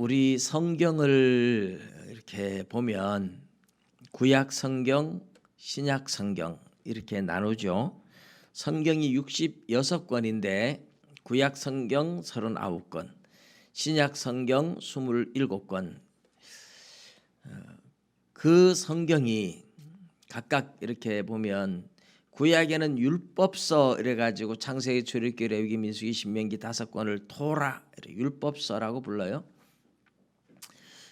우리 성경을 이렇게 보면 구약 성경, 신약 성경 이렇게 나누죠. 성경이 66권인데 구약 성경 39권, 신약 성경 27권. 그 성경이 각각 이렇게 보면 구약에는 율법서 이래가지고 창세기, 출애굽기, 레위기, 민수기, 신명기 5권을 토라 율법서라고 불러요.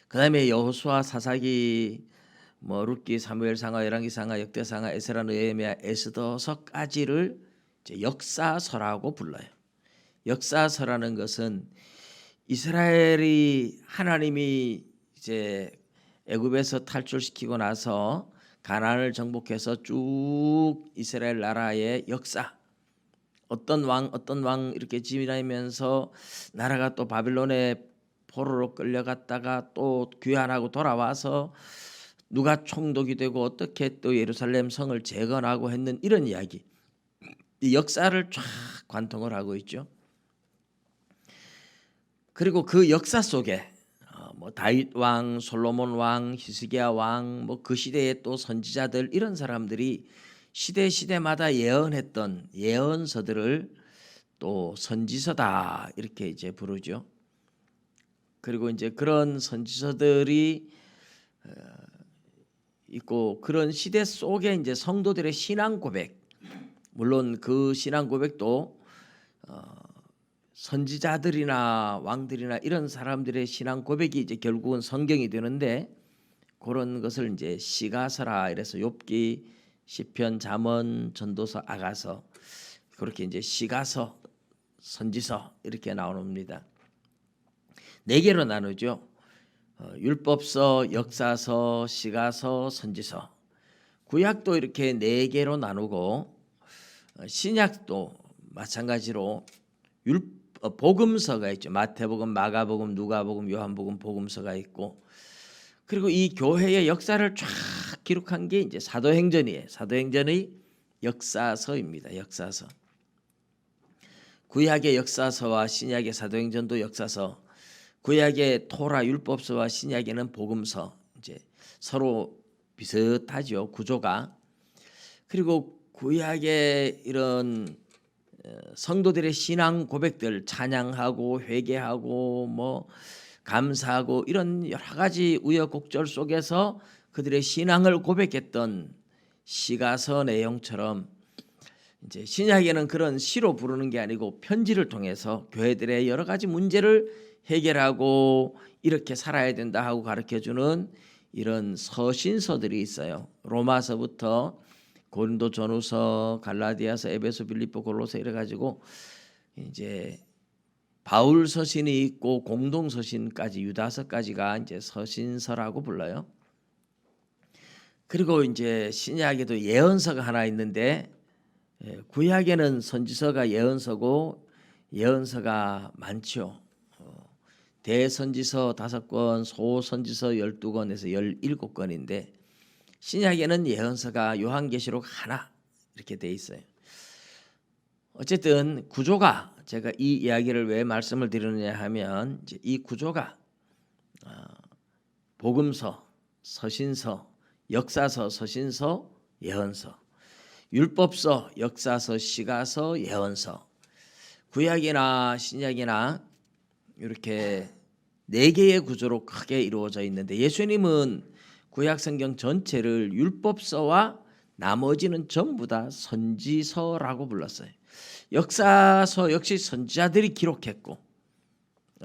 그다음에 여호수아, 사사기, 룻기, 사무엘 상하, 열왕기 상하, 역대 상하, 에스라, 느헤미야, 에스더서까지를 이제 역사서라고 불러요. 역사서라는 것은 이스라엘이 하나님이 이제 애굽에서 탈출시키고 나서 가나안을 정복해서 쭉 이스라엘 나라의 역사, 어떤 왕 이렇게 지나면서 나라가 또 바빌론의 포로로 끌려갔다가 또 귀환하고 돌아와서 누가 총독이 되고 어떻게 또 예루살렘 성을 재건하고 했는 이런 이야기, 이 역사를 쫙 관통을 하고 있죠. 그리고 그 역사 속에 다윗 왕, 솔로몬 왕, 히스기야 왕, 그 시대의 또 선지자들 이런 사람들이 시대마다 예언했던 예언서들을 또 선지서다 이렇게 이제 부르죠. 그리고 이제 그런 선지서들이 있고 그런 시대 속에 이제 성도들의 신앙 고백, 물론 그 신앙 고백도 선지자들이나 왕들이나 이런 사람들의 신앙 고백이 이제 결국은 성경이 되는데 그런 것을 이제 시가서라 이래서 욥기, 시편, 잠언, 전도서, 아가서 그렇게 이제 시가서, 선지서 이렇게 나옵니다. 4개로 나누죠. 율법서, 역사서, 시가서, 선지서. 구약도 이렇게 4개로 나누고 신약도 마찬가지로 복음서가 있죠. 마태복음, 마가복음, 누가복음, 요한복음, 복음서가 있고, 그리고 이 교회의 역사를 쫙 기록한 게 이제 사도행전이에요. 사도행전의 역사서입니다. 역사서. 구약의 역사서와 신약의 사도행전도 역사서, 구약의 토라 율법서와 신약에는 복음서, 이제 서로 비슷하죠, 구조가. 그리고 구약의 이런 성도들의 신앙 고백들, 찬양하고 회개하고 감사하고 이런 여러 가지 우여곡절 속에서 그들의 신앙을 고백했던 시가서 내용처럼 이제 신약에는 그런 시로 부르는 게 아니고 편지를 통해서 교회들의 여러 가지 문제를 해결하고 이렇게 살아야 된다 하고 가르쳐주는 이런 서신서들이 있어요. 로마서부터 고린도 전후서, 갈라디아서, 에베소, 빌립보, 골로새 이래 가지고 이제 바울 서신이 있고 공동 서신까지 유다서까지가 이제 서신서라고 불러요. 그리고 이제 신약에도 예언서가 하나 있는데 구약에는 선지서가 예언서고 예언서가 많죠. 대선지서 5권, 소선지서 12권에서 17권인데 신약에는 예언서가 요한계시록 하나 이렇게 돼 있어요. 어쨌든 구조가, 제가 이 이야기를 왜 말씀을 드리느냐 하면 이제 이 구조가 복음서, 서신서, 역사서, 서신서, 예언서, 율법서, 역사서, 시가서, 예언서, 구약이나 신약이나 이렇게 4개의 구조로 크게 이루어져 있는데 예수님은 구약 성경 전체를 율법서와 나머지는 전부 다 선지서라고 불렀어요. 역사서 역시 선지자들이 기록했고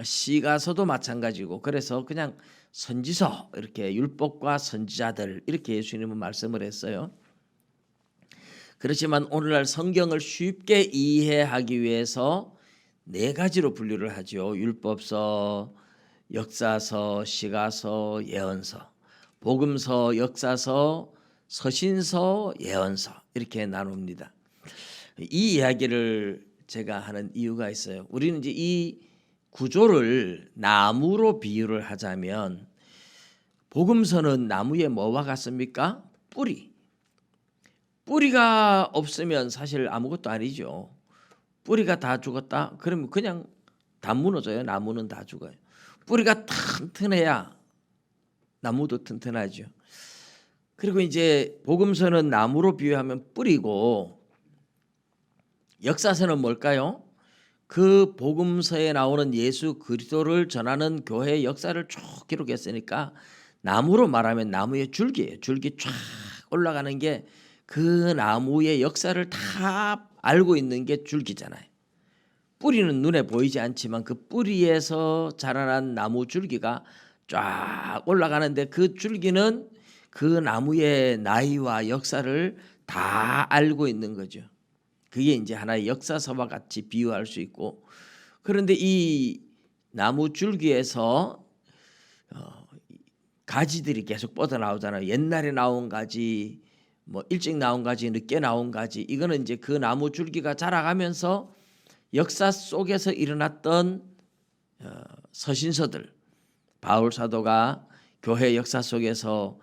시가서도 마찬가지고, 그래서 그냥 선지서 이렇게 율법과 선지자들 이렇게 예수님은 말씀을 했어요. 그렇지만 오늘날 성경을 쉽게 이해하기 위해서 4가지로 분류를 하죠. 율법서, 역사서, 시가서, 예언서, 복음서, 역사서, 서신서, 예언서 이렇게 나눕니다. 이 이야기를 제가 하는 이유가 있어요. 우리는 이제 이 구조를 나무로 비유를 하자면 복음서는 나무의 뭐와 같습니까? 뿌리가 없으면 사실 아무것도 아니죠. 뿌리가 다 죽었다? 그러면 그냥 다 무너져요. 나무는 다 죽어요. 뿌리가 튼튼해야 나무도 튼튼하죠. 그리고 이제 복음서는 나무로 비유하면 뿌리고, 역사서는 뭘까요? 그 복음서에 나오는 예수 그리스도를 전하는 교회의 역사를 쭉 기록했으니까 나무로 말하면 나무의 줄기예요. 줄기 쫙 올라가는 게 그 나무의 역사를 다 알고 있는 게 줄기잖아요. 뿌리는 눈에 보이지 않지만 그 뿌리에서 자라난 나무 줄기가 쫙 올라가는데, 그 줄기는 그 나무의 나이와 역사를 다 알고 있는 거죠. 그게 이제 하나의 역사서와 같이 비유할 수 있고, 그런데 이 나무 줄기에서 가지들이 계속 뻗어 나오잖아요. 옛날에 나온 가지, 뭐 일찍 나온 가지, 늦게 나온 가지. 이거는 이제 그 나무 줄기가 자라가면서 역사 속에서 일어났던 서신서들, 바울 사도가 교회 역사 속에서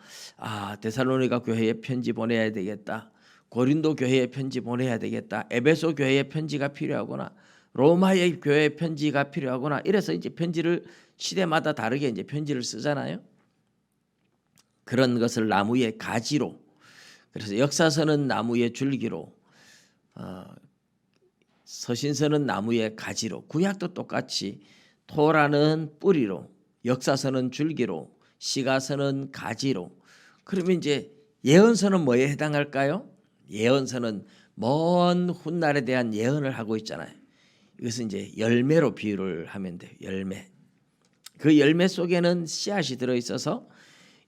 데살로니가 교회에 편지 보내야 되겠다, 고린도 교회에 편지 보내야 되겠다, 에베소 교회에 편지가 필요하구나, 로마의 교회에 편지가 필요하구나, 이래서 이제 편지를 시대마다 다르게 이제 편지를 쓰잖아요. 그런 것을 나무의 가지로, 그래서 역사서는 나무의 줄기로, 서신서는 나무의 가지로, 구약도 똑같이 토라는 뿌리로, 역사서는 줄기로, 시가서는 가지로. 그러면 이제 예언서는 뭐에 해당할까요? 예언서는 먼 훗날에 대한 예언을 하고 있잖아요. 이것은 이제 열매로 비유를 하면 돼요. 열매. 그 열매 속에는 씨앗이 들어있어서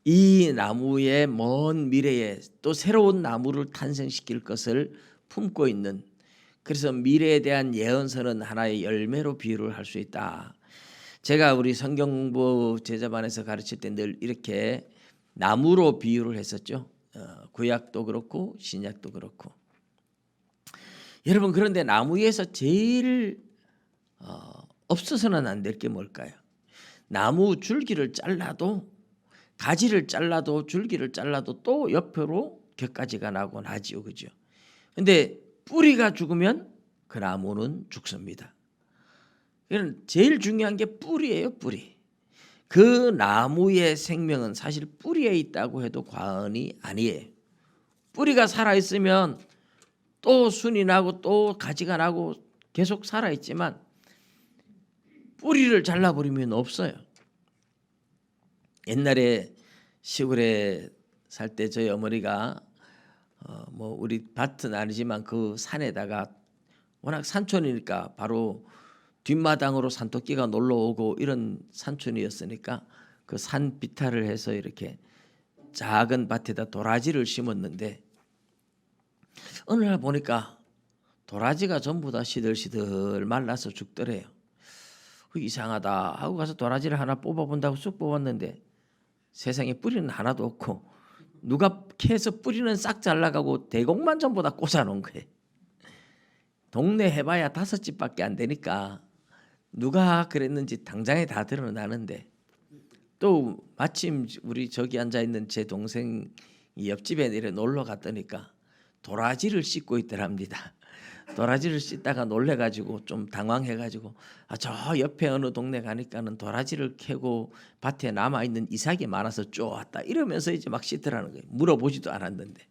이 나무의 먼 미래에 또 새로운 나무를 탄생시킬 것을 품고 있는, 그래서 미래에 대한 예언서는 하나의 열매로 비유를 할 수 있다. 제가 우리 성경부 제자반에서 가르칠 때 늘 이렇게 나무로 비유를 했었죠. 구약도 그렇고 신약도 그렇고. 여러분, 그런데 나무에서 제일 없어서는 안 될 게 뭘까요? 나무 줄기를 잘라도, 가지를 잘라도, 줄기를 잘라도 또 옆으로 곁가지가 나곤 하지요, 그죠? 근데 뿌리가 죽으면 그 나무는 죽습니다. 제일 중요한 게 뿌리예요, 뿌리. 그 나무의 생명은 사실 뿌리에 있다고 해도 과언이 아니에요. 뿌리가 살아있으면 또 순이 나고 또 가지가 나고 계속 살아있지만, 뿌리를 잘라버리면 없어요. 옛날에 시골에 살 때 저희 어머니가 뭐 우리 밭은 아니지만 그 산에다가, 워낙 산촌이니까 바로 뒷마당으로 산토끼가 놀러 오고 이런 산촌이었으니까 그 산 비탈을 해서 이렇게 작은 밭에다 도라지를 심었는데, 어느 날 보니까 도라지가 전부 다 시들시들 말라서 죽더래요. 이상하다 하고 가서 도라지를 하나 뽑아본다고 쑥 뽑았는데 세상에 뿌리는 하나도 없고, 누가 캐서 뿌리는 싹 잘라가고 대공만 전부 다 꽂아놓은 거예요. 동네 해봐야 5집밖에 안 되니까 누가 그랬는지 당장에 다 드러나는데, 또 마침 우리 저기 앉아있는 제 동생이 옆집에 내려 놀러 갔더니까 도라지를 씻고 있더랍니다. 도라지를 씻다가 놀래가지고 좀 당황해가지고, 저 옆에 어느 동네 가니까는 도라지를 캐고 밭에 남아있는 이삭이 많아서 쪼았다 이러면서 이제 막 씻더라는 거예요. 물어보지도 않았는데.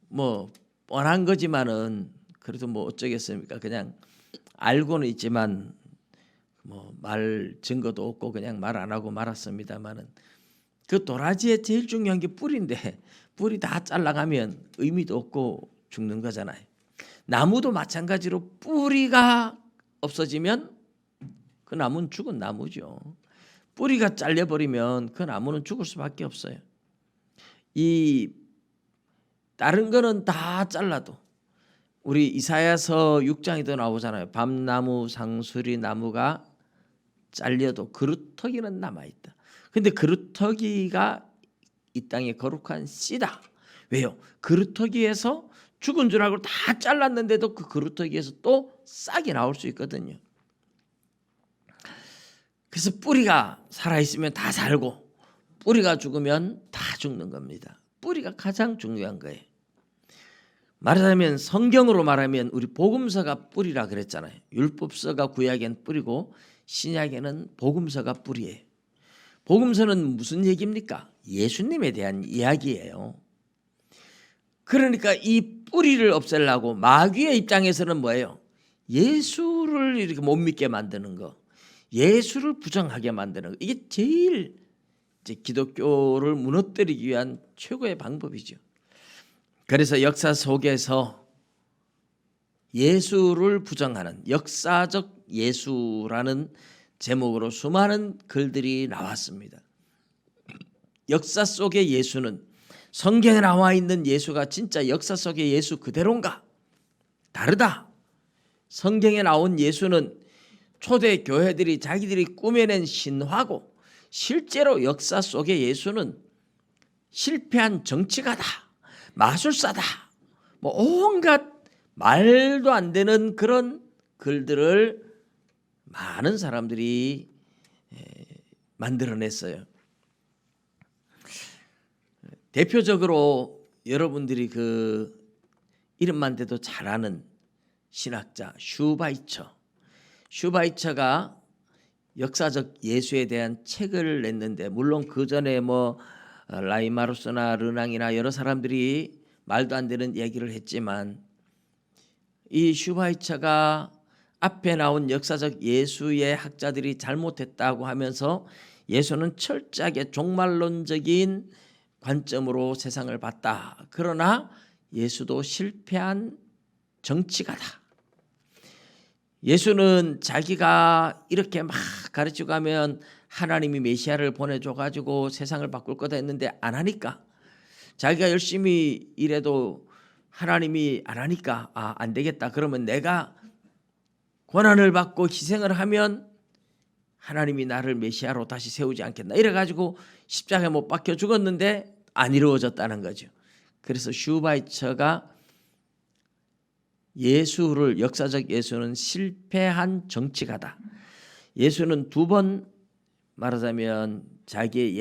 뭐 뻔한 거지만은 그래도 뭐 어쩌겠습니까. 그냥 알고는 있지만 뭐 말 증거도 없고 그냥 말 안 하고 말았습니다만은, 그 도라지의 제일 중요한 게 뿌리인데 뿌리 다 잘라가면 의미도 없고 죽는 거잖아요. 나무도 마찬가지로 뿌리가 없어지면 그 나무는 죽은 나무죠. 뿌리가 잘려버리면 그 나무는 죽을 수밖에 없어요. 이 다른 거는 다 잘라도, 우리 이사야서 6장에도 나오잖아요. 밤나무 상수리 나무가 잘려도 그루터기는 남아있다. 근데 그루터기가 이 땅의 거룩한 씨다. 왜요? 그루터기에서 죽은 줄 알고 다 잘랐는데도 그 그루터기에서 또 싹이 나올 수 있거든요. 그래서 뿌리가 살아있으면 다 살고, 뿌리가 죽으면 다 죽는 겁니다. 뿌리가 가장 중요한 거예요. 말하자면, 성경으로 말하면 우리 복음서가 뿌리라 그랬잖아요. 율법서가 구약엔 뿌리고 신약에는 복음서가 뿌리예요. 복음서는 무슨 얘기입니까? 예수님에 대한 이야기예요. 그러니까 이 뿌리를 없애려고 마귀의 입장에서는 뭐예요? 예수를 이렇게 못 믿게 만드는 거, 예수를 부정하게 만드는 거, 이게 제일 이제 기독교를 무너뜨리기 위한 최고의 방법이죠. 그래서 역사 속에서 예수를 부정하는 역사적 예수라는 제목으로 수많은 글들이 나왔습니다. 역사 속의 예수는 성경에 나와 있는 예수가 진짜 역사 속의 예수 그대로인가? 다르다. 성경에 나온 예수는 초대 교회들이 자기들이 꾸며낸 신화고 실제로 역사 속의 예수는 실패한 정치가다, 마술사다, 뭐 온갖 말도 안 되는 그런 글들을 많은 사람들이 만들어냈어요. 대표적으로 여러분들이 그 이름만 대도 잘 아는 신학자 슈바이처가 역사적 예수에 대한 책을 냈는데, 물론 그 전에 뭐 라이마루스나 르낭이나 여러 사람들이 말도 안 되는 얘기를 했지만, 이 슈바이처가 앞에 나온 역사적 예수의 학자들이 잘못했다고 하면서 예수는 철저하게 종말론적인 관점으로 세상을 봤다. 그러나 예수도 실패한 정치가다. 예수는 자기가 이렇게 막 가르치고 가면 하나님이 메시아를 보내줘 가지고 세상을 바꿀 거다 했는데 안 하니까, 자기가 열심히 일해도 하나님이 안 하니까 안 되겠다. 그러면 내가 고난을 받고 희생을 하면 하나님이 나를 메시아로 다시 세우지 않겠나. 이래가지고 십자가에 못 박혀 죽었는데 안 이루어졌다는 거죠. 그래서 슈바이처가 역사적 예수는 실패한 정치가다. 예수는 두 번 말하자면 자기의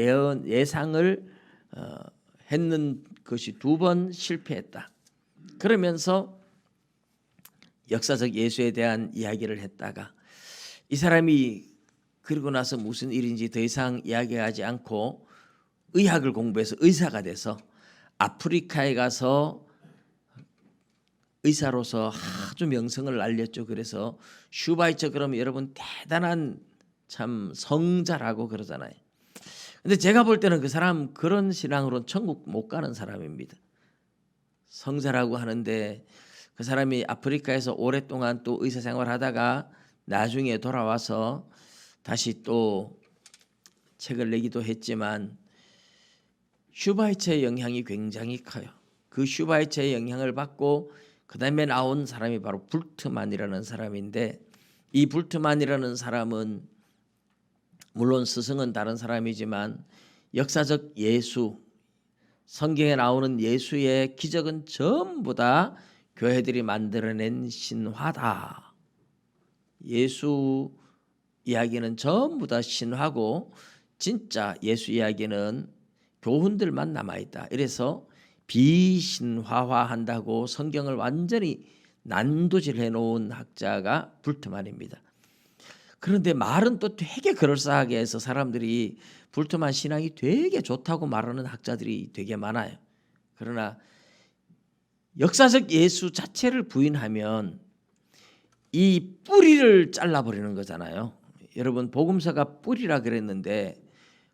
예상을 했는 것이 두 번 실패했다. 그러면서 역사적 예수에 대한 이야기를 했다가 이 사람이 그러고 나서 무슨 일인지 더 이상 이야기하지 않고 의학을 공부해서 의사가 돼서 아프리카에 가서 의사로서 아주 명성을 알렸죠. 그래서 슈바이처 그러면 여러분 대단한 참 성자라고 그러잖아요. 근데 제가 볼 때는 그 사람 그런 신앙으로는 천국 못 가는 사람입니다. 성자라고 하는데 그 사람이 아프리카에서 오랫동안 또 의사 생활하다가 나중에 돌아와서 다시 또 책을 내기도 했지만 슈바이처의 영향이 굉장히 커요. 그 슈바이처의 영향을 받고 그 다음에 나온 사람이 바로 불트만이라는 사람인데, 이 불트만이라는 사람은 물론 스승은 다른 사람이지만 역사적 예수, 성경에 나오는 예수의 기적은 전부 다 교회들이 만들어낸 신화다. 예수 이야기는 전부 다 신화고 진짜 예수 이야기는 교훈들만 남아있다. 이래서 비신화화한다고 성경을 완전히 난도질해 놓은 학자가 불트만입니다. 그런데 말은 또 되게 그럴싸하게 해서 사람들이 불트만 신앙이 되게 좋다고 말하는 학자들이 되게 많아요. 그러나 역사적 예수 자체를 부인하면 이 뿌리를 잘라버리는 거잖아요. 여러분 복음서가 뿌리라 그랬는데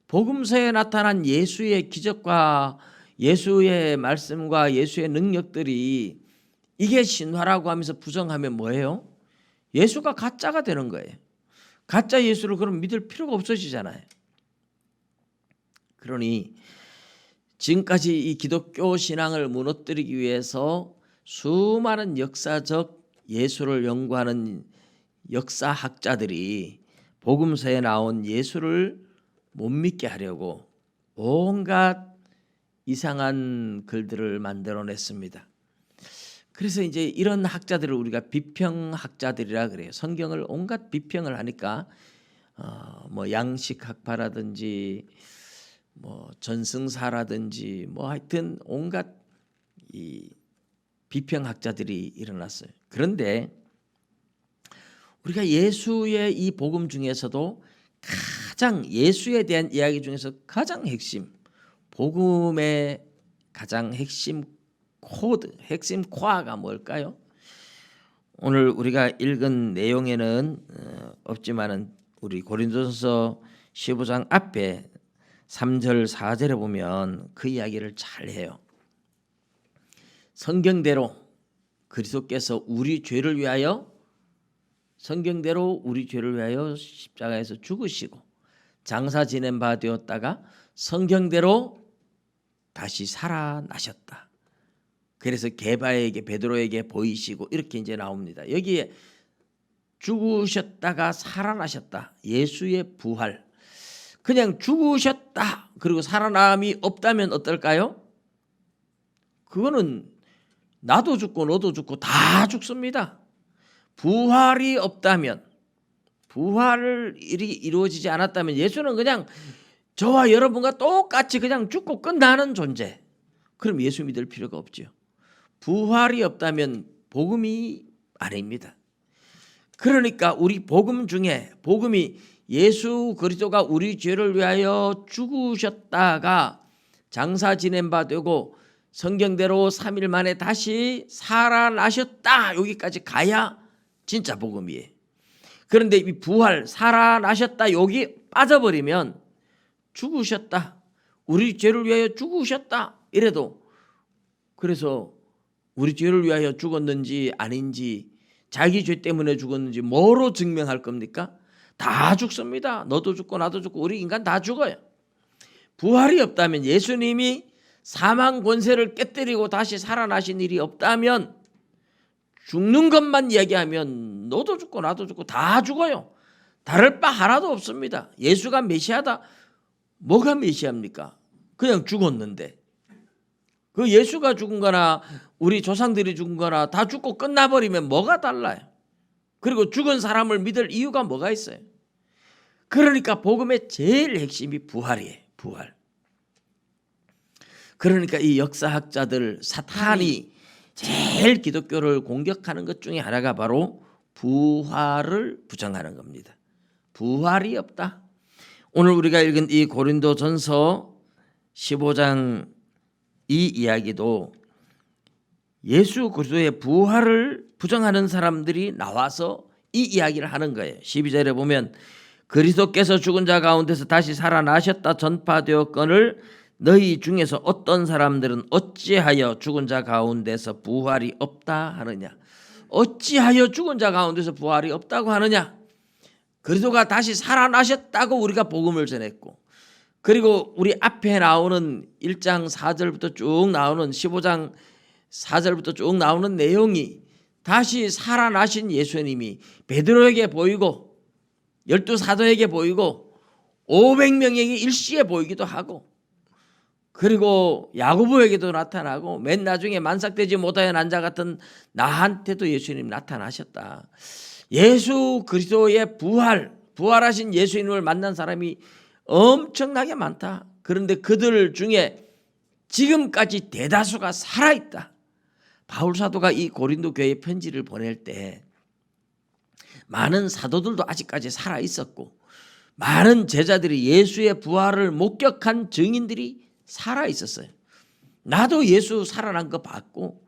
복음서에 나타난 예수의 기적과 예수의 말씀과 예수의 능력들이 이게 신화라고 하면서 부정하면 뭐예요? 예수가 가짜가 되는 거예요. 가짜 예수를 그럼 믿을 필요가 없어지잖아요. 그러니 지금까지 이 기독교 신앙을 무너뜨리기 위해서 수많은 역사적 예수를 연구하는 역사학자들이 복음서에 나온 예수를 못 믿게 하려고 온갖 이상한 글들을 만들어냈습니다. 그래서 이제 이런 학자들을 우리가 비평학자들이라 그래요. 성경을 온갖 비평을 하니까 뭐 양식학파라든지 뭐 전승사라든지 뭐 하여튼 온갖 이 비평학자들이 일어났어요. 그런데 우리가 예수의 이 복음 중에서도 가장 예수에 대한 이야기 중에서 가장 핵심, 복음의 가장 핵심 코드, 핵심 코어가 뭘까요? 오늘 우리가 읽은 내용에는 없지만은 우리 고린도전서 15장 앞에 3절 4절에 보면 그 이야기를 잘 해요. 성경대로 그리스도께서 우리 죄를 위하여 십자가에서 죽으시고 장사 지낸 바 되었다가 성경대로 다시 살아나셨다. 그래서 게바에게 베드로에게 보이시고 이렇게 이제 나옵니다. 여기에 죽으셨다가 살아나셨다. 예수의 부활. 그냥 죽으셨다 그리고 살아남이 없다면 어떨까요? 그거는 나도 죽고 너도 죽고 다 죽습니다. 부활이 없다면, 부활이 이루어지지 않았다면 예수는 그냥 저와 여러분과 똑같이 그냥 죽고 끝나는 존재. 그럼 예수 믿을 필요가 없죠. 부활이 없다면 복음이 아닙니다. 그러니까 우리 복음 중에 복음이 예수 그리스도가 우리 죄를 위하여 죽으셨다가 장사 지낸 바 되고 성경대로 3일 만에 다시 살아나셨다. 여기까지 가야 진짜 복음이에요. 그런데 이 부활, 살아나셨다 여기 빠져버리면 죽으셨다. 우리 죄를 위하여 죽으셨다. 이래도 그래서 우리 죄를 위하여 죽었는지 아닌지 자기 죄 때문에 죽었는지 뭐로 증명할 겁니까? 다 죽습니다. 너도 죽고 나도 죽고 우리 인간 다 죽어요. 부활이 없다면 예수님이 사망 권세를 깨뜨리고 다시 살아나신 일이 없다면 죽는 것만 이야기하면 너도 죽고 나도 죽고 다 죽어요. 다를 바 하나도 없습니다. 예수가 메시아다. 뭐가 메시아입니까? 그냥 죽었는데. 그 예수가 죽은 거나 우리 조상들이 죽은 거나 다 죽고 끝나버리면 뭐가 달라요? 그리고 죽은 사람을 믿을 이유가 뭐가 있어요? 그러니까 복음의 제일 핵심이 부활이에요. 부활. 그러니까 이 역사학자들 사탄이 제일 기독교를 공격하는 것 중에 하나가 바로 부활을 부정하는 겁니다. 부활이 없다. 오늘 우리가 읽은 이 고린도전서 15장 이 이야기도 예수 그리스도의 부활을 부정하는 사람들이 나와서 이 이야기를 하는 거예요. 12절에 보면 그리스도께서 죽은 자 가운데서 다시 살아나셨다 전파되었거늘 너희 중에서 어떤 사람들은 어찌하여 죽은 자 가운데서 부활이 없다 하느냐. 어찌하여 죽은 자 가운데서 부활이 없다고 하느냐. 그리스도가 다시 살아나셨다고 우리가 복음을 전했고 그리고 우리 앞에 나오는 1장 4절부터 쭉 나오는 15장 4절부터 쭉 나오는 내용이 다시 살아나신 예수님이 베드로에게 보이고 12사도에게 보이고 500명에게 일시에 보이기도 하고 그리고 야고보에게도 나타나고 맨 나중에 만삭되지 못하여 난 자 같은 나한테도 예수님 나타나셨다. 예수 그리스도의 부활하신 예수님을 만난 사람이 엄청나게 많다. 그런데 그들 중에 지금까지 대다수가 살아있다. 바울 사도가 이 고린도 교회에 편지를 보낼 때 많은 사도들도 아직까지 살아있었고 많은 제자들이 예수의 부활을 목격한 증인들이 살아있었어요. 나도 예수 살아난 거 봤고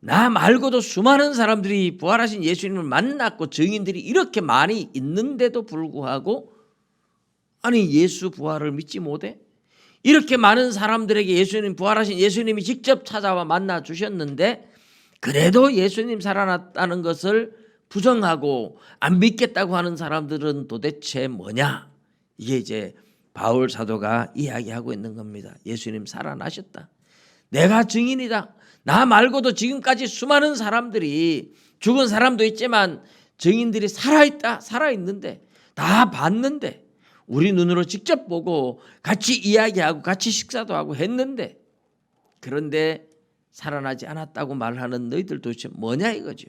나 말고도 수많은 사람들이 부활하신 예수님을 만났고 증인들이 이렇게 많이 있는데도 불구하고 아니 예수 부활을 믿지 못해? 이렇게 많은 사람들에게 예수님 부활하신 예수님이 직접 찾아와 만나 주셨는데 그래도 예수님 살아났다는 것을 부정하고 안 믿겠다고 하는 사람들은 도대체 뭐냐? 이게 이제 바울 사도가 이야기하고 있는 겁니다. 예수님 살아나셨다. 내가 증인이다. 나 말고도 지금까지 수많은 사람들이 죽은 사람도 있지만 증인들이 살아있다. 살아있는데 다 봤는데 우리 눈으로 직접 보고 같이 이야기하고 같이 식사도 하고 했는데 그런데 살아나지 않았다고 말하는 너희들 도대체 뭐냐 이거죠.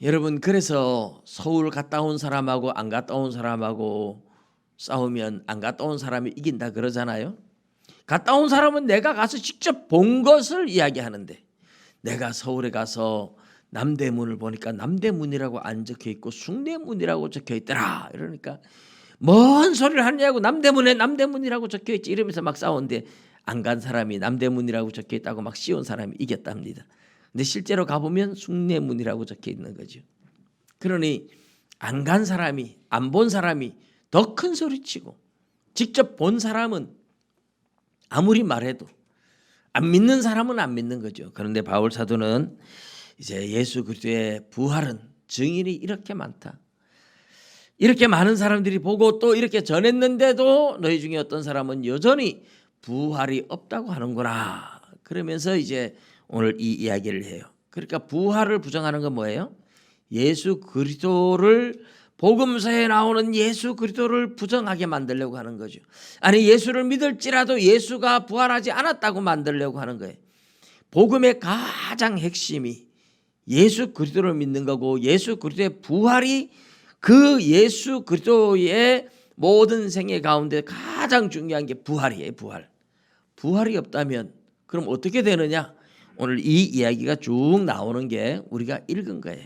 여러분 그래서 서울 갔다 온 사람하고 안 갔다 온 사람하고 싸우면 안 갔다 온 사람이 이긴다 그러잖아요. 갔다 온 사람은 내가 가서 직접 본 것을 이야기하는데 내가 서울에 가서 남대문을 보니까 남대문이라고 안 적혀 있고 숭례문이라고 적혀 있더라. 이러니까 뭔 소리를 하냐고, 남대문에 남대문이라고 적혀 있지 이러면서 막 싸우는데, 안 간 사람이 남대문이라고 적혀 있다고 막 씌운 사람이 이겼답니다. 근데 실제로 가보면 숭례문이라고 적혀 있는 거죠. 그러니 안 간 사람이, 안 본 사람이 더 큰 소리치고, 직접 본 사람은 아무리 말해도 안 믿는 사람은 안 믿는 거죠. 그런데 바울 사도는 이제 예수 그리스도의 부활은 증인이 이렇게 많다, 이렇게 많은 사람들이 보고 또 이렇게 전했는데도 너희 중에 어떤 사람은 여전히 부활이 없다고 하는구나. 그러면서 이제 오늘 이 이야기를 해요. 그러니까 부활을 부정하는 건 뭐예요? 예수 그리스도를, 복음서에 나오는 예수 그리스도를 부정하게 만들려고 하는 거죠. 아니, 예수를 믿을지라도 예수가 부활하지 않았다고 만들려고 하는 거예요. 복음의 가장 핵심이 예수 그리스도를 믿는 거고, 예수 그리스도의 부활이 그 예수 그리스도의 모든 생애 가운데 가장 중요한 게 부활이에요. 부활이 없다면 그럼 어떻게 되느냐? 오늘 이 이야기가 쭉 나오는 게 우리가 읽은 거예요.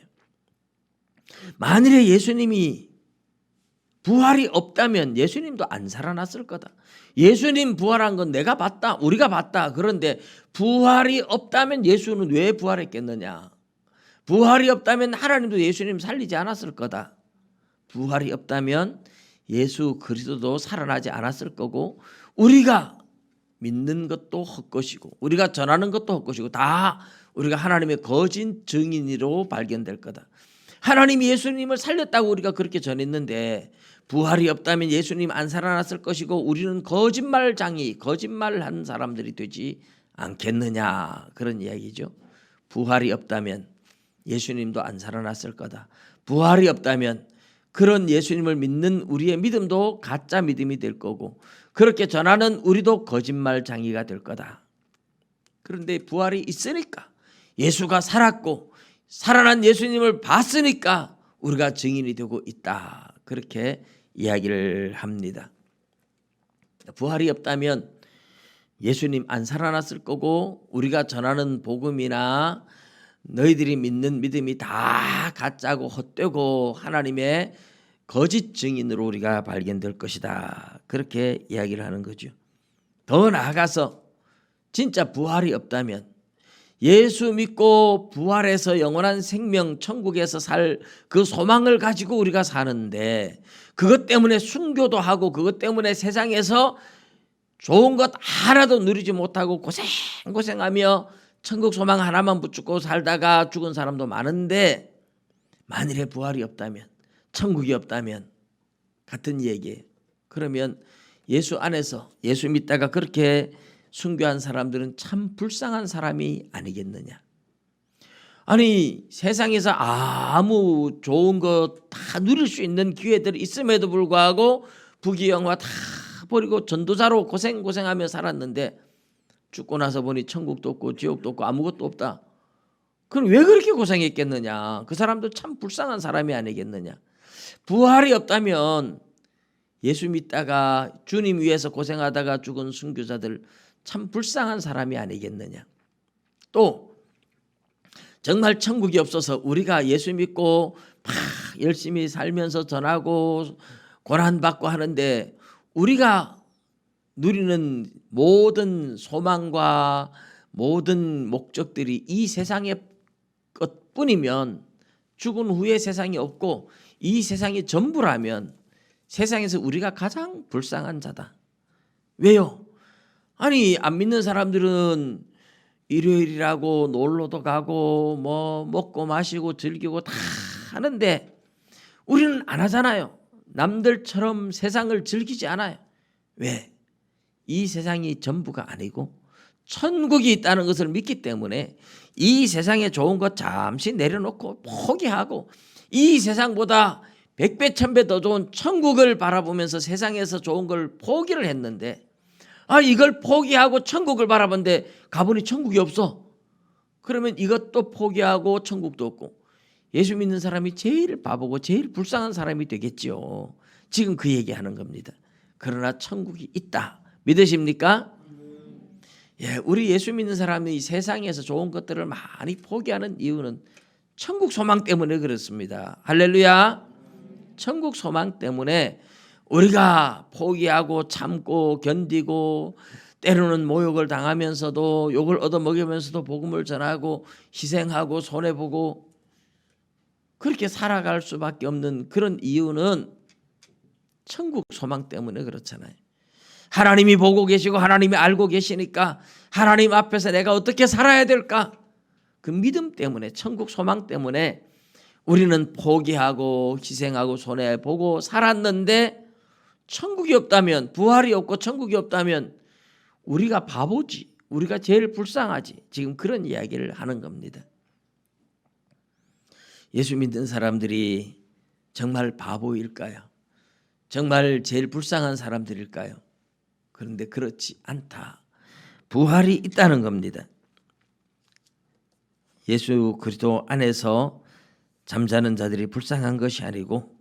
만일에 예수님이 부활이 없다면 예수님도 안 살아났을 거다. 예수님 부활한 건 내가 봤다, 우리가 봤다. 그런데 부활이 없다면 예수는 왜 부활했겠느냐? 부활이 없다면 하나님도 예수님 살리지 않았을 거다. 부활이 없다면 예수 그리스도도 살아나지 않았을 거고, 우리가 믿는 것도 헛것이고 우리가 전하는 것도 헛것이고 다 우리가 하나님의 거짓 증인으로 발견될 거다. 하나님이 예수님을 살렸다고 우리가 그렇게 전했는데 부활이 없다면 예수님 안 살아났을 것이고 우리는 거짓말장이, 거짓말을 한 사람들이 되지 않겠느냐, 그런 이야기죠. 부활이 없다면 예수님도 안 살아났을 거다. 부활이 없다면 그런 예수님을 믿는 우리의 믿음도 가짜 믿음이 될 거고, 그렇게 전하는 우리도 거짓말장이가 될 거다. 그런데 부활이 있으니까, 예수가 살았고 살아난 예수님을 봤으니까 우리가 증인이 되고 있다. 그렇게 이야기를 합니다. 부활이 없다면 예수님 안 살아났을 거고 우리가 전하는 복음이나 너희들이 믿는 믿음이 다 가짜고 헛되고 하나님의 거짓 증인으로 우리가 발견될 것이다. 그렇게 이야기를 하는 거죠. 더 나아가서 진짜 부활이 없다면 예수 믿고 부활해서 영원한 생명 천국에서 살 그 소망을 가지고 우리가 사는데, 그것 때문에 순교도 하고 그것 때문에 세상에서 좋은 것 하나도 누리지 못하고 고생하며 천국 소망 하나만 붙잡고 살다가 죽은 사람도 많은데, 만일에 부활이 없다면, 천국이 없다면 같은 얘기예요. 그러면 예수 안에서 예수 믿다가 그렇게 순교한 사람들은 참 불쌍한 사람이 아니겠느냐. 아니, 세상에서 아무 좋은 것 다 누릴 수 있는 기회들이 있음에도 불구하고 부귀영화 다 버리고 전도자로 고생하며 살았는데 죽고 나서 보니 천국도 없고 지옥도 없고 아무것도 없다. 그럼 왜 그렇게 고생했겠느냐. 그 사람도 참 불쌍한 사람이 아니겠느냐. 부활이 없다면 예수 믿다가 주님 위해서 고생하다가 죽은 순교자들 참 불쌍한 사람이 아니겠느냐. 또 정말 천국이 없어서 우리가 예수 믿고 막 열심히 살면서 전하고 고난받고 하는데 우리가 누리는 모든 소망과 모든 목적들이 이 세상의 것뿐이면, 죽은 후에 세상이 없고 이 세상이 전부라면 세상에서 우리가 가장 불쌍한 자다. 왜요? 아니, 안 믿는 사람들은 일요일이라고 놀러도 가고 뭐 먹고 마시고 즐기고 다 하는데 우리는 안 하잖아요. 남들처럼 세상을 즐기지 않아요. 왜? 이 세상이 전부가 아니고 천국이 있다는 것을 믿기 때문에 이 세상에 좋은 것 잠시 내려놓고 포기하고 이 세상보다 100배 1000배 더 좋은 천국을 바라보면서 세상에서 좋은 걸 포기를 했는데, 이걸 포기하고 천국을 바라보는데 가보니 천국이 없어. 그러면 이것도 포기하고 천국도 없고 예수 믿는 사람이 제일 바보고 제일 불쌍한 사람이 되겠지요. 지금 그 얘기하는 겁니다. 그러나 천국이 있다. 믿으십니까? 예, 우리 예수 믿는 사람이 세상에서 좋은 것들을 많이 포기하는 이유는 천국 소망 때문에 그렇습니다. 할렐루야. 천국 소망 때문에 우리가 포기하고 참고 견디고 때로는 모욕을 당하면서도 욕을 얻어먹으면서도 복음을 전하고 희생하고 손해보고 그렇게 살아갈 수밖에 없는 그런 이유는 천국 소망 때문에 그렇잖아요. 하나님이 보고 계시고 하나님이 알고 계시니까 하나님 앞에서 내가 어떻게 살아야 될까? 그 믿음 때문에, 천국 소망 때문에 우리는 포기하고 희생하고 손해보고 살았는데 천국이 없다면, 부활이 없고 천국이 없다면 우리가 바보지, 우리가 제일 불쌍하지, 지금 그런 이야기를 하는 겁니다. 예수 믿는 사람들이 정말 바보일까요? 정말 제일 불쌍한 사람들일까요? 그런데 그렇지 않다. 부활이 있다는 겁니다. 예수 그리스도 안에서 잠자는 자들이 불쌍한 것이 아니고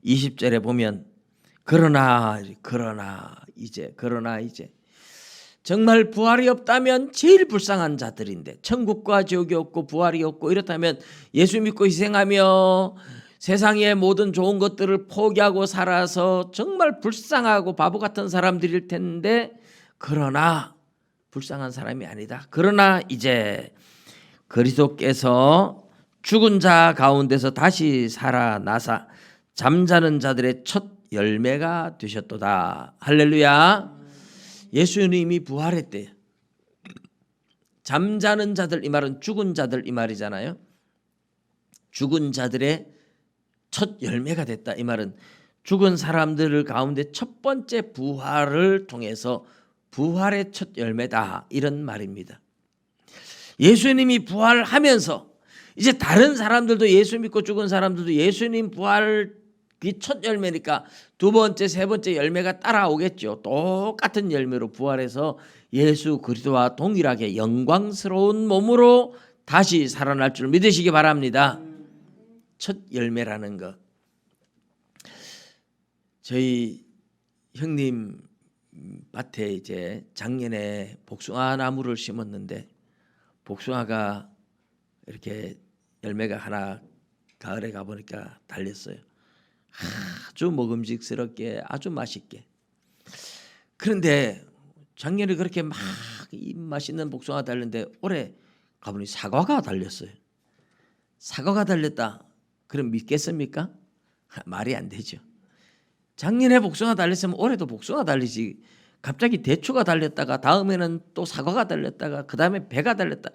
20절에 보면 그러나 이제 정말 부활이 없다면 제일 불쌍한 자들인데, 천국과 지옥이 없고 부활이 없고 이렇다면 예수 믿고 희생하며 세상의 모든 좋은 것들을 포기하고 살아서 정말 불쌍하고 바보 같은 사람들일 텐데, 그러나 불쌍한 사람이 아니다. 그러나 이제 그리스도께서 죽은 자 가운데서 다시 살아나사 잠자는 자들의 첫 열매가 되셨도다. 할렐루야. 예수님이 부활했대요. 잠자는 자들, 이 말은 죽은 자들 이 말이잖아요. 죽은 자들의 첫 열매가 됐다. 이 말은 죽은 사람들 가운데 첫 번째 부활을 통해서 부활의 첫 열매다, 이런 말입니다. 예수님이 부활하면서 이제 다른 사람들도, 예수 믿고 죽은 사람들도 예수님 부활 그 첫 열매니까 두 번째, 세 번째 열매가 따라오겠죠. 똑같은 열매로 부활해서 예수 그리스도와 동일하게 영광스러운 몸으로 다시 살아날 줄 믿으시기 바랍니다. 첫 열매라는 것. 저희 형님 밭에 이제 작년에 복숭아 나무를 심었는데 복숭아가 이렇게 열매가 하나 가을에 가보니까 달렸어요. 아주 먹음직스럽게, 아주 맛있게. 그런데 작년에 그렇게 막 맛있는 복숭아가 달렸는데 올해 가보니 사과가 달렸어요. 사과가 달렸다. 그럼 믿겠습니까? 말이 안 되죠. 작년에 복숭아 달렸으면 올해도 복숭아 달리지. 갑자기 대추가 달렸다가 다음에는 또 사과가 달렸다가 그 다음에 배가 달렸다.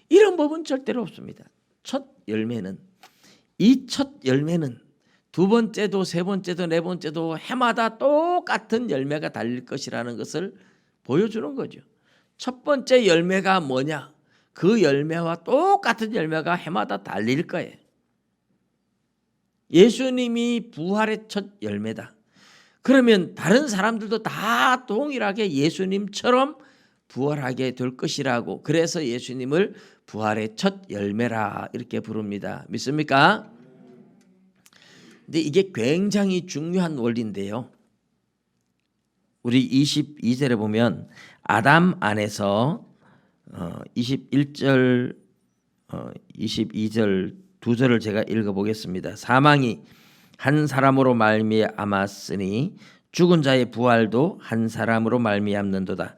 이런 법은 절대로 없습니다. 첫 열매는, 이 첫 열매는 두 번째도 세 번째도 네 번째도 해마다 똑같은 열매가 달릴 것이라는 것을 보여주는 거죠. 첫 번째 열매가 뭐냐? 그 열매와 똑같은 열매가 해마다 달릴 거예요. 예수님이 부활의 첫 열매다. 그러면 다른 사람들도 다 동일하게 예수님처럼 부활하게 될 것이라고, 그래서 예수님을 부활의 첫 열매라 이렇게 부릅니다. 믿습니까? 근데 이게 굉장히 중요한 원리인데요. 우리 22절에 보면 아담 안에서 21절 22절 두 절을 제가 읽어보겠습니다. 사망이 한 사람으로 말미암았으니 죽은 자의 부활도 한 사람으로 말미암는도다.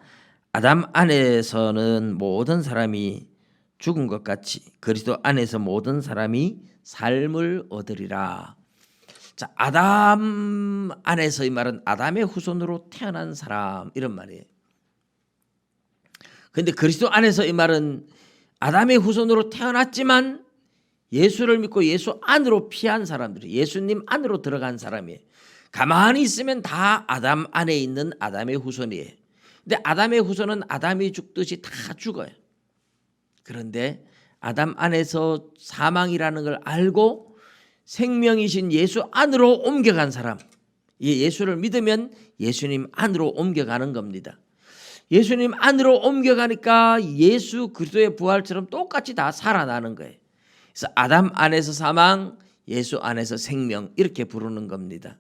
아담 안에서는 모든 사람이 죽은 것 같이 그리스도 안에서 모든 사람이 삶을 얻으리라. 자, 아담 안에서, 이 말은 아담의 후손으로 태어난 사람, 이런 말이에요. 그런데 그리스도 안에서, 이 말은 아담의 후손으로 태어났지만 예수를 믿고 예수 안으로 피한 사람들이, 예수님 안으로 들어간 사람이에요. 가만히 있으면 다 아담 안에 있는 아담의 후손이에요. 근데 아담의 후손은 아담이 죽듯이 다 죽어요. 그런데 아담 안에서 사망이라는 걸 알고 생명이신 예수 안으로 옮겨간 사람, 예수를 믿으면 예수님 안으로 옮겨가는 겁니다. 예수님 안으로 옮겨가니까 예수 그리스도의 부활처럼 똑같이 다 살아나는 거예요. 그래서 아담 안에서 사망, 예수 안에서 생명, 이렇게 부르는 겁니다.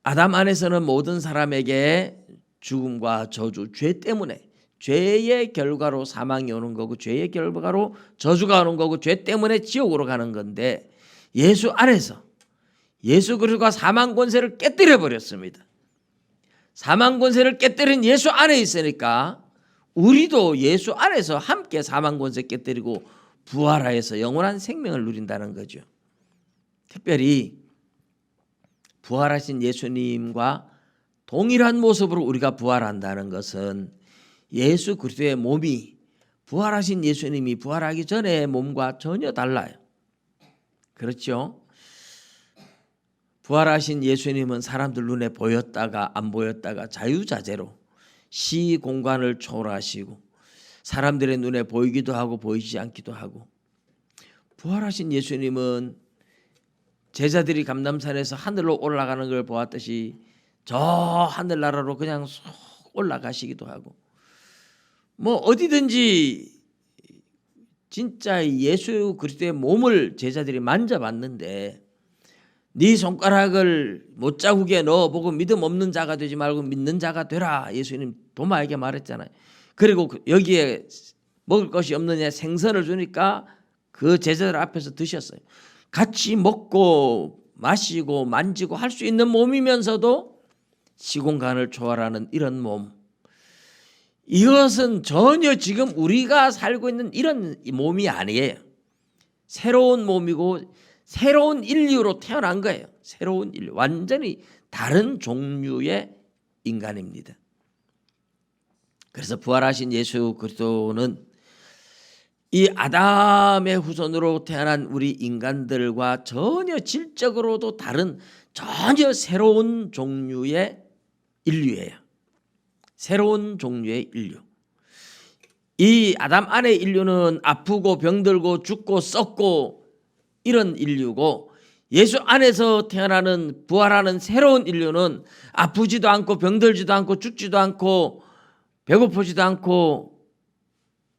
아담 안에서는 모든 사람에게 죽음과 저주, 죄 때문에 죄의 결과로 사망이 오는 거고 죄의 결과로 저주가 오는 거고 죄 때문에 지옥으로 가는 건데 예수 안에서 예수 그리스도가 사망 권세를 깨뜨려 버렸습니다. 사망 권세를 깨뜨린 예수 안에 있으니까 우리도 예수 안에서 함께 사망 권세 깨뜨리고 부활하여서 영원한 생명을 누린다는 거죠. 특별히 부활하신 예수님과 동일한 모습으로 우리가 부활한다는 것은 예수 그리스도의 몸이 부활하신 예수님이 부활하기 전의 몸과 전혀 달라요. 그렇죠? 부활하신 예수님은 사람들 눈에 보였다가 안 보였다가 자유자재로 시공간을 초월하시고 사람들의 눈에 보이기도 하고 보이지 않기도 하고, 부활하신 예수님은 제자들이 감람산에서 하늘로 올라가는 걸 보았듯이 저 하늘나라로 그냥 쏙 올라가시기도 하고, 뭐 어디든지 진짜 예수 그리스도의 몸을 제자들이 만져봤는데 네 손가락을 못자국에 넣어보고 믿음 없는 자가 되지 말고 믿는 자가 되라, 예수님 도마에게 말했잖아요. 그리고 여기에 먹을 것이 없느냐 생선을 주니까 그 제자들 앞에서 드셨어요. 같이 먹고 마시고 만지고 할 수 있는 몸이면서도 시공간을 초월하는 이런 몸, 이것은 전혀 지금 우리가 살고 있는 이런 몸이 아니에요. 새로운 몸이고 새로운 인류로 태어난 거예요. 새로운 인류, 완전히 다른 종류의 인간입니다. 그래서 부활하신 예수 그리스도는 이 아담의 후손으로 태어난 우리 인간들과 전혀 질적으로도 다른 전혀 새로운 종류의 인류예요. 새로운 종류의 인류. 이 아담 안의 인류는 아프고 병들고 죽고 썩고 이런 인류고, 예수 안에서 태어나는 부활하는 새로운 인류는 아프지도 않고 병들지도 않고 죽지도 않고 배고프지도 않고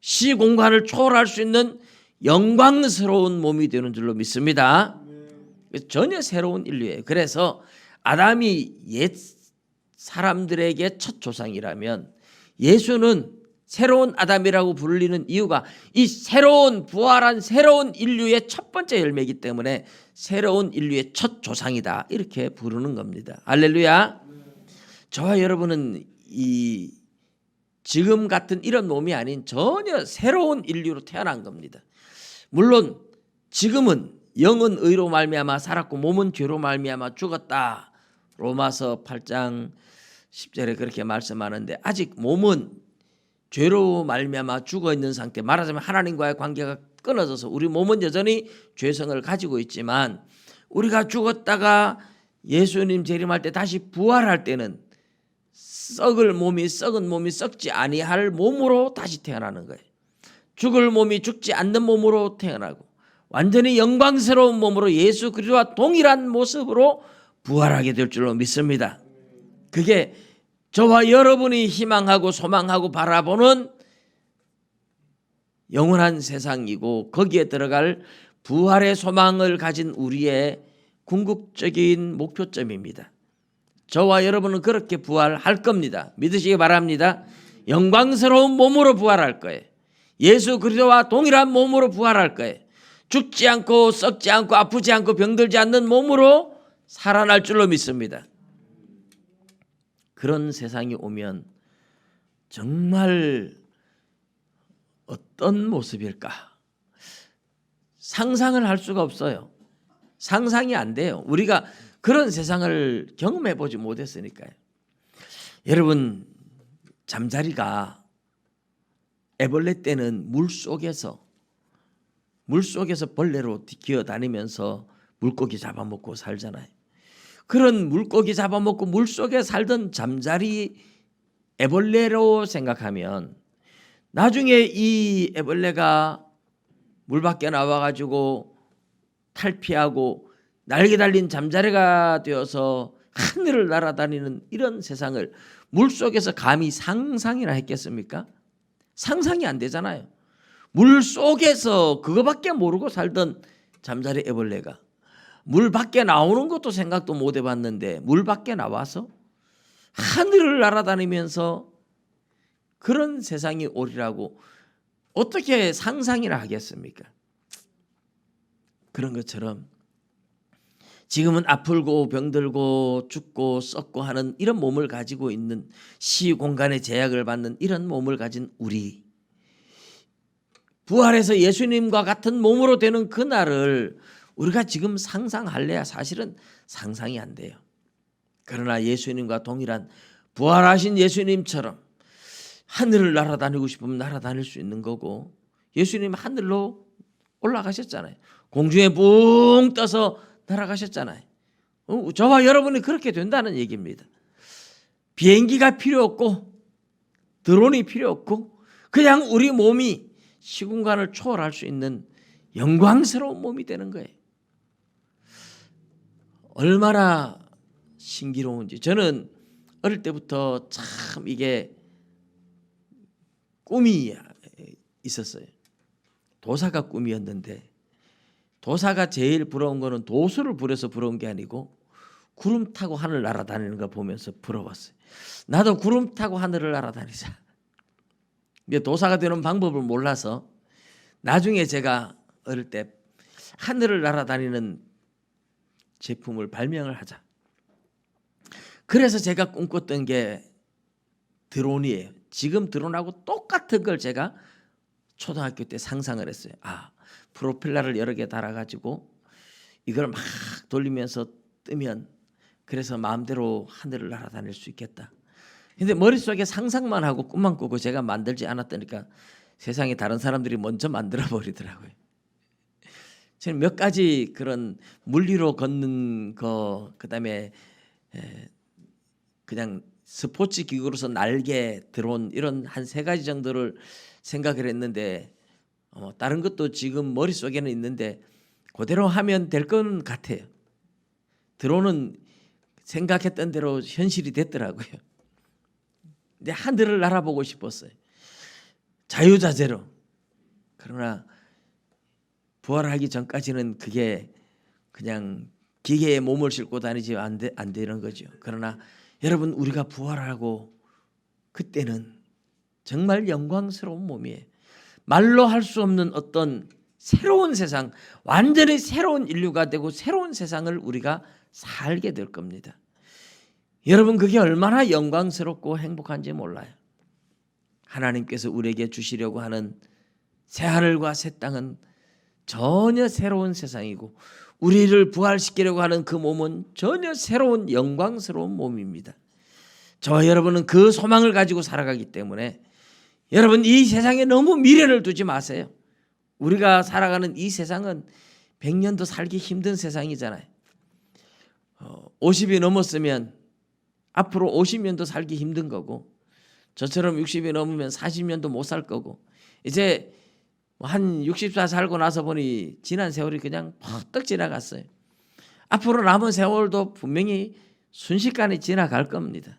시공간을 초월할 수 있는 영광스러운 몸이 되는 줄로 믿습니다. 전혀 새로운 인류예요. 그래서 아담이 옛 사람들에게 첫 조상이라면 예수는 새로운 아담이라고 불리는 이유가 이 새로운 부활한 새로운 인류의 첫 번째 열매이기 때문에 새로운 인류의 첫 조상이다, 이렇게 부르는 겁니다. 할렐루야. 저와 여러분은 이 지금 같은 이런 몸이 아닌 전혀 새로운 인류로 태어난 겁니다. 물론 지금은 영은 의로 말미암아 살았고 몸은 죄로 말미암아 죽었다, 로마서 8장 10절에 그렇게 말씀하는데, 아직 몸은 죄로 말미암아 죽어 있는 상태, 말하자면 하나님과의 관계가 끊어져서 우리 몸은 여전히 죄성을 가지고 있지만, 우리가 죽었다가 예수님 재림할 때 다시 부활할 때는 썩은 몸이 썩지 아니할 몸으로 다시 태어나는 거예요. 죽을 몸이 죽지 않는 몸으로 태어나고 완전히 영광스러운 몸으로 예수 그리스도와 동일한 모습으로 부활하게 될 줄로 믿습니다. 그게 저와 여러분이 희망하고 소망하고 바라보는 영원한 세상이고, 거기에 들어갈 부활의 소망을 가진 우리의 궁극적인 목표점입니다. 저와 여러분은 그렇게 부활할 겁니다. 믿으시기 바랍니다. 영광스러운 몸으로 부활할 거예요. 예수 그리스도와 동일한 몸으로 부활할 거예요. 죽지 않고 썩지 않고 아프지 않고 병들지 않는 몸으로 살아날 줄로 믿습니다. 그런 세상이 오면 정말 어떤 모습일까? 상상을 할 수가 없어요. 상상이 안 돼요. 우리가 그런 세상을 경험해 보지 못했으니까요. 여러분, 잠자리가 애벌레 때는 물속에서 벌레로 기어다니면서 물고기 잡아먹고 살잖아요. 그런 물고기 잡아먹고 물속에 살던 잠자리 애벌레로 생각하면, 나중에 이 애벌레가 물 밖에 나와가지고 탈피하고 날개 달린 잠자리가 되어서 하늘을 날아다니는 이런 세상을 물속에서 감히 상상이나 했겠습니까? 상상이 안 되잖아요. 물속에서 그거밖에 모르고 살던 잠자리 애벌레가 물 밖에 나오는 것도 생각도 못 해봤는데 물 밖에 나와서 하늘을 날아다니면서 그런 세상이 오리라고 어떻게 상상이나 하겠습니까? 그런 것처럼 지금은 아프고 병들고 죽고 썩고 하는 이런 몸을 가지고 있는 시공간의 제약을 받는 이런 몸을 가진 우리, 부활해서 예수님과 같은 몸으로 되는 그날을 우리가 지금 상상할래야 사실은 상상이 안 돼요. 그러나 예수님과 동일한 부활하신 예수님처럼 하늘을 날아다니고 싶으면 날아다닐 수 있는 거고, 예수님 하늘로 올라가셨잖아요. 공중에 붕 떠서 날아가셨잖아요. 저와 여러분이 그렇게 된다는 얘기입니다. 비행기가 필요 없고 드론이 필요 없고 그냥 우리 몸이 시공간을 초월할 수 있는 영광스러운 몸이 되는 거예요. 얼마나 신기로운지. 저는 어릴 때부터 참 이게 꿈이 있었어요. 도사가 꿈이었는데, 도사가 제일 부러운 거는 도수를 부려서 부러운 게 아니고 구름 타고 하늘 날아다니는 거 보면서 부러웠어요. 나도 구름 타고 하늘을 날아다니자. 근데 도사가 되는 방법을 몰라서 나중에 제가 어릴 때 하늘을 날아다니는 제품을 발명을 하자. 그래서 제가 꿈꿨던 게 드론이에요. 지금 드론하고 똑같은 걸 제가 초등학교 때 상상을 했어요. 프로펠러를 여러 개 달아가지고 이걸 막 돌리면서 뜨면 그래서 마음대로 하늘을 날아다닐 수 있겠다. 근데 머릿속에 상상만 하고 꿈만 꾸고 제가 만들지 않았다니까 세상에 다른 사람들이 먼저 만들어 버리더라고요. 저는 몇 가지 그런 물리로 걷는 거, 그다음에 그냥 스포츠 기구로서 날개, 드론 이런 한 3가지 정도를 생각을 했는데 다른 것도 지금 머릿속에는 있는데 그대로 하면 될 건 같아요. 드론은 생각했던 대로 현실이 됐더라고요. 근데 하늘을 날아보고 싶었어요. 자유자재로. 그러나 부활하기 전까지는 그게 그냥 기계에 몸을 싣고 다니지 안 되는 거죠. 그러나 여러분, 우리가 부활하고 그때는 정말 영광스러운 몸이에요. 말로 할 수 없는 어떤 새로운 세상, 완전히 새로운 인류가 되고 새로운 세상을 우리가 살게 될 겁니다. 여러분, 그게 얼마나 영광스럽고 행복한지 몰라요. 하나님께서 우리에게 주시려고 하는 새하늘과 새 땅은 전혀 새로운 세상이고, 우리를 부활시키려고 하는 그 몸은 전혀 새로운 영광스러운 몸입니다. 저와 여러분은 그 소망을 가지고 살아가기 때문에 여러분, 이 세상에 너무 미련을 두지 마세요. 우리가 살아가는 이 세상은 100년도 살기 힘든 세상이잖아요. 50이 넘었으면 앞으로 50년도 살기 힘든 거고, 저처럼 60이 넘으면 40년도 못 살 거고, 이제 한 60살 살고 나서 보니 지난 세월이 그냥 퍽떡 지나갔어요. 앞으로 남은 세월도 분명히 순식간에 지나갈 겁니다.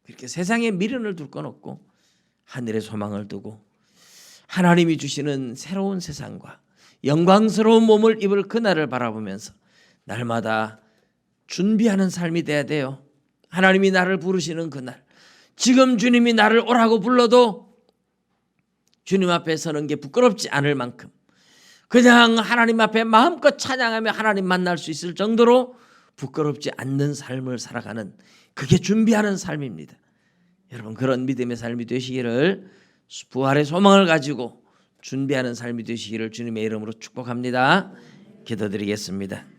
그렇게 세상에 미련을 둘 건 없고 하늘에 소망을 두고 하나님이 주시는 새로운 세상과 영광스러운 몸을 입을 그날을 바라보면서 날마다 준비하는 삶이 돼야 돼요. 하나님이 나를 부르시는 그날, 지금 주님이 나를 오라고 불러도 주님 앞에 서는 게 부끄럽지 않을 만큼 그냥 하나님 앞에 마음껏 찬양하며 하나님 만날 수 있을 정도로 부끄럽지 않는 삶을 살아가는, 그게 준비하는 삶입니다. 여러분, 그런 믿음의 삶이 되시기를, 부활의 소망을 가지고 준비하는 삶이 되시기를 주님의 이름으로 축복합니다. 기도드리겠습니다.